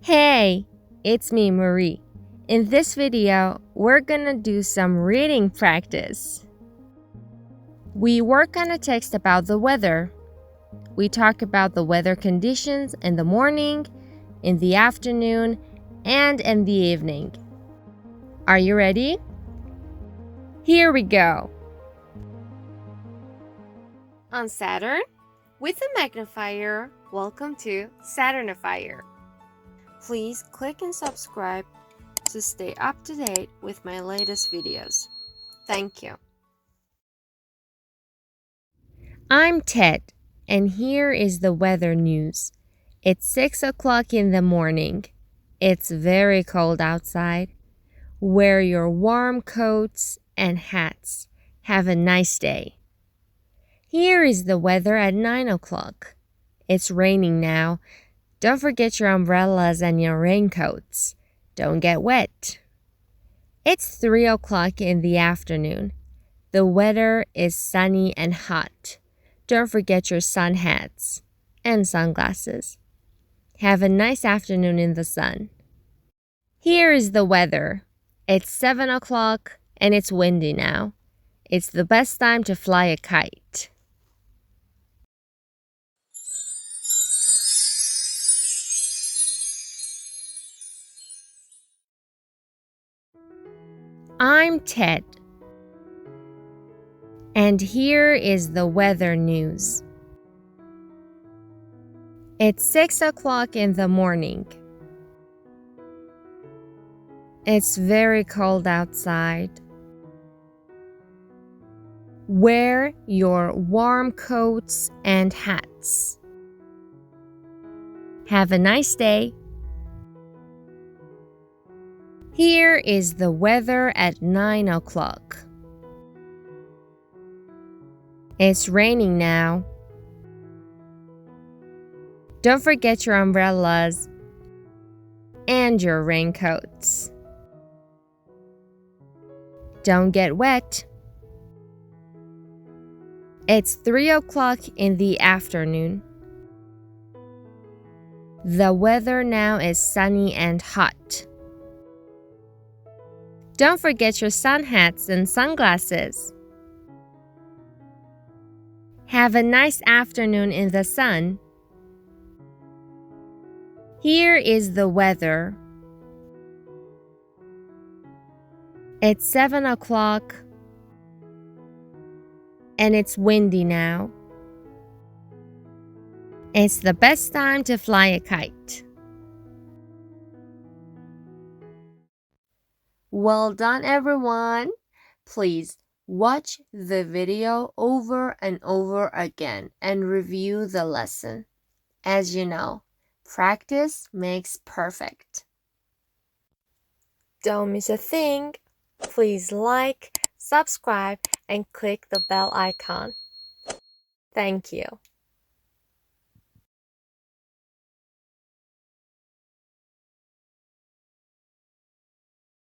Hey, it's me, Marie. In this video, we're gonna do some reading practice. We work on a text about the weather. We talk about the weather conditions in the morning, in the afternoon, and in the evening. Are you ready? Here we go. On Saturn, with a magnifier, welcome to SaturNifier. Please click and subscribe to stay up to date with my latest videos. Thank you. I'm Ted, and here is the weather news. It's 6 o'clock in the morning. It's very cold outside. Wear your warm coats and hats. Have a nice day. Here is the weather at 9 o'clock. It's raining now. Don't forget your umbrellas and your raincoats. Don't get wet. It's 3 o'clock in the afternoon. The weather is sunny and hot. Don't forget your sun hats and sunglasses. Have a nice afternoon in the sun. Here is the weather. It's 7 o'clock and it's windy now. It's the best time to fly a kite. I'm Ted, and here is the weather news. It's 6 o'clock in the morning. It's very cold outside. Wear your warm coats and hats. Have a nice day. Here is the weather at 9 o'clock. It's raining now. Don't forget your umbrellas and your raincoats. Don't get wet. It's 3 o'clock in the afternoon. The weather now is sunny and hot. Don't forget your sun hats and sunglasses. Have a nice afternoon in the sun. Here is the weather. It's 7 o'clock and it's windy now. It's the best time to fly a kite. Well done, everyone. Please watch the video over and over again and review the lesson. As you know, practice makes perfect. Don't miss a thing. Please like, subscribe, and click the bell icon. Thank you.